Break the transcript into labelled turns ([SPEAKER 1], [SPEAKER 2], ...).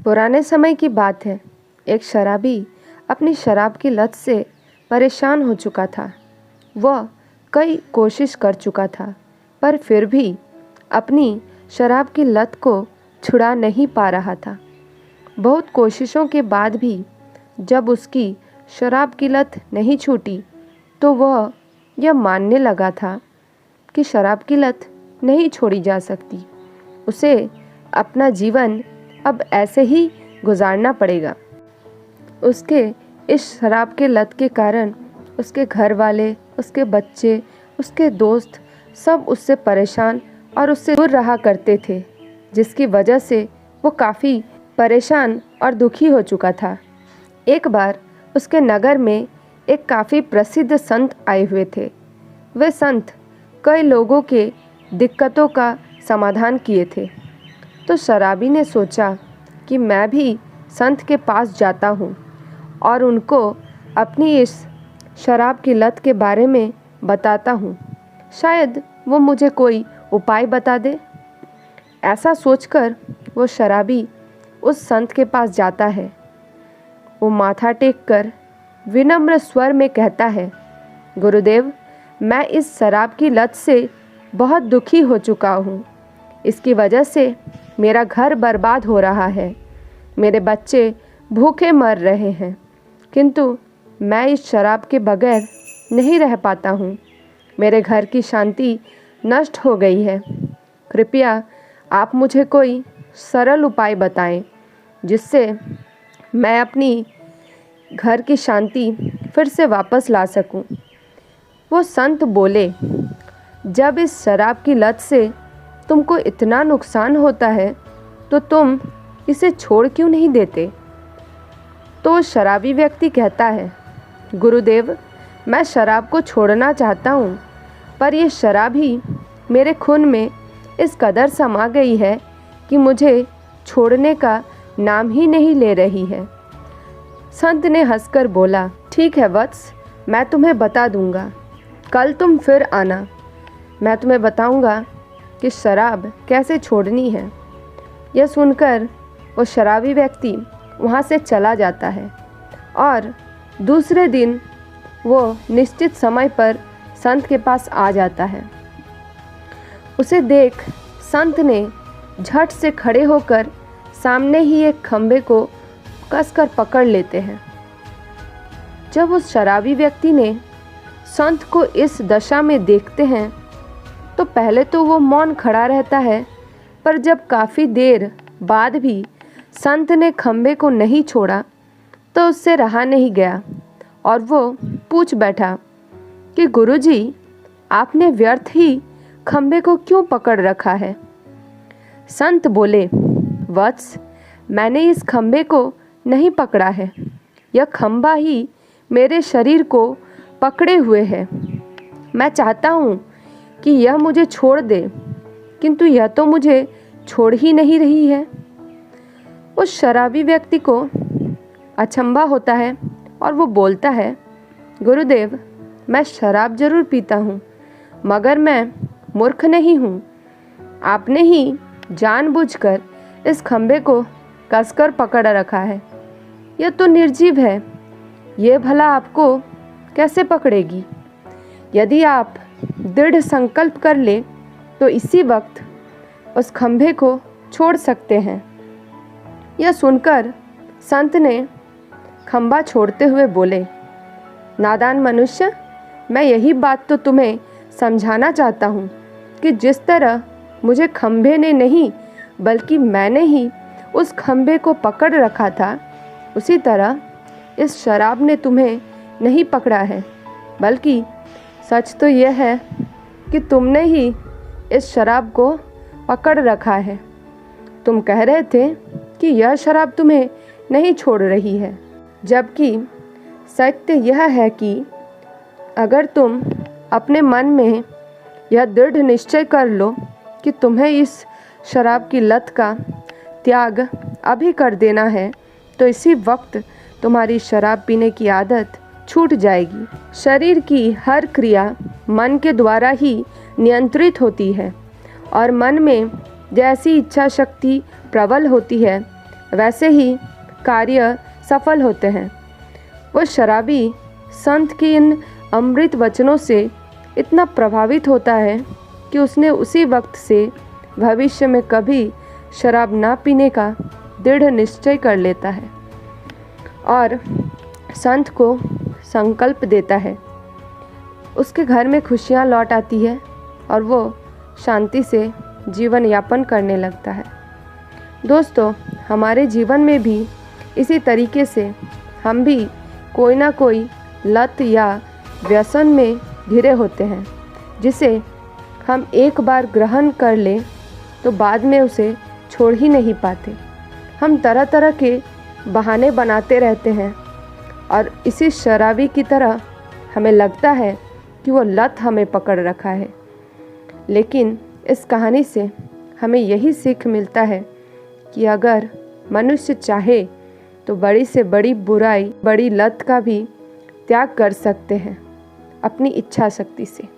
[SPEAKER 1] पुराने समय की बात है। एक शराबी अपनी शराब की लत से परेशान हो चुका था। वह कई कोशिश कर चुका था, पर फिर भी अपनी शराब की लत को छुड़ा नहीं पा रहा था। बहुत कोशिशों के बाद भी जब उसकी शराब की लत नहीं छूटी, तो वह यह मानने लगा था कि शराब की लत नहीं छोड़ी जा सकती। उसे अपना जीवन अब ऐसे ही गुजारना पड़ेगा। उसके इस शराब के लत के कारण उसके घर वाले, उसके बच्चे, उसके दोस्त सब उससे परेशान और उससे दूर रहा करते थे, जिसकी वजह से वो काफ़ी परेशान और दुखी हो चुका था। एक बार उसके नगर में एक काफ़ी प्रसिद्ध संत आए हुए थे। वे संत कई लोगों के दिक्कतों का समाधान किए थे। तो शराबी ने सोचा कि मैं भी संत के पास जाता हूँ और उनको अपनी इस शराब की लत के बारे में बताता हूँ। शायद वो मुझे कोई उपाय बता दे। ऐसा सोचकर वो शराबी उस संत के पास जाता है। वो माथा टेक कर विनम्र स्वर में कहता है, गुरुदेव, मैं इस शराब की लत से बहुत दुखी हो चुका हूँ। इसकी वजह से मेरा घर बर्बाद हो रहा है, मेरे बच्चे भूखे मर रहे हैं, किंतु मैं इस शराब के बगैर नहीं रह पाता हूँ। मेरे घर की शांति नष्ट हो गई है। कृपया आप मुझे कोई सरल उपाय बताएं, जिससे मैं अपनी घर की शांति फिर से वापस ला सकूं। वो संत बोले, जब इस शराब की लत से तुमको इतना नुकसान होता है तो तुम इसे छोड़ क्यों नहीं देते? तो शराबी व्यक्ति कहता है, गुरुदेव, मैं शराब को छोड़ना चाहता हूँ, पर यह शराब ही मेरे खून में इस कदर समा गई है कि मुझे छोड़ने का नाम ही नहीं ले रही है। संत ने हंसकर बोला, ठीक है वत्स, मैं तुम्हें बता दूंगा। कल तुम फिर आना, मैं तुम्हें बताऊंगा कि शराब कैसे छोड़नी है। यह सुनकर वो शराबी व्यक्ति वहाँ से चला जाता है और दूसरे दिन वो निश्चित समय पर संत के पास आ जाता है। उसे देख संत ने झट से खड़े होकर सामने ही एक खंबे को कसकर पकड़ लेते हैं। जब उस शराबी व्यक्ति ने संत को इस दशा में देखते हैं तो पहले तो वो मौन खड़ा रहता है, पर जब काफ़ी देर बाद भी संत ने खंबे को नहीं छोड़ा तो उससे रहा नहीं गया और वो पूछ बैठा कि गुरुजी, आपने व्यर्थ ही खंबे को क्यों पकड़ रखा है? संत बोले, वत्स, मैंने इस खंबे को नहीं पकड़ा है, यह खंबा ही मेरे शरीर को पकड़े हुए है। मैं चाहता हूँ कि यह मुझे छोड़ दे, किंतु यह तो मुझे छोड़ ही नहीं रही है। उस शराबी व्यक्ति को अचंभा होता है और वो बोलता है, गुरुदेव, मैं शराब जरूर पीता हूँ, मगर मैं मूर्ख नहीं हूँ। आपने ही जानबूझकर इस खंबे को कसकर पकड़ रखा है। यह तो निर्जीव है, ये भला आपको कैसे पकड़ेगी? यदि आप दृढ़ संकल्प कर ले तो इसी वक्त उस खंभे को छोड़ सकते हैं। यह सुनकर संत ने खंभा छोड़ते हुए बोले, नादान मनुष्य, मैं यही बात तो तुम्हें समझाना चाहता हूँ कि जिस तरह मुझे खंभे ने नहीं बल्कि मैंने ही उस खंभे को पकड़ रखा था, उसी तरह इस शराब ने तुम्हें नहीं पकड़ा है, बल्कि सच तो यह है कि तुमने ही इस शराब को पकड़ रखा है। तुम कह रहे थे कि यह शराब तुम्हें नहीं छोड़ रही है, जबकि सत्य यह है कि अगर तुम अपने मन में यह दृढ़ निश्चय कर लो कि तुम्हें इस शराब की लत का त्याग अभी कर देना है, तो इसी वक्त तुम्हारी शराब पीने की आदत छूट जाएगी। शरीर की हर क्रिया मन के द्वारा ही नियंत्रित होती है और मन में जैसी इच्छा शक्ति प्रबल होती है, वैसे ही कार्य सफल होते हैं। वो शराबी संत की इन अमृत वचनों से इतना प्रभावित होता है कि उसने उसी वक्त से भविष्य में कभी शराब ना पीने का दृढ़ निश्चय कर लेता है और संत को संकल्प देता है। उसके घर में खुशियाँ लौट आती है और वो शांति से जीवन यापन करने लगता है। दोस्तों, हमारे जीवन में भी इसी तरीके से हम भी कोई ना कोई लत या व्यसन में घिरे होते हैं, जिसे हम एक बार ग्रहण कर लें तो बाद में उसे छोड़ ही नहीं पाते। हम तरह तरह के बहाने बनाते रहते हैं और इसी शराबी की तरह हमें लगता है कि वो लत हमें पकड़ रखा है। लेकिन इस कहानी से हमें यही सीख मिलता है कि अगर मनुष्य चाहे तो बड़ी से बड़ी बुराई, बड़ी लत का भी त्याग कर सकते हैं अपनी इच्छा शक्ति से।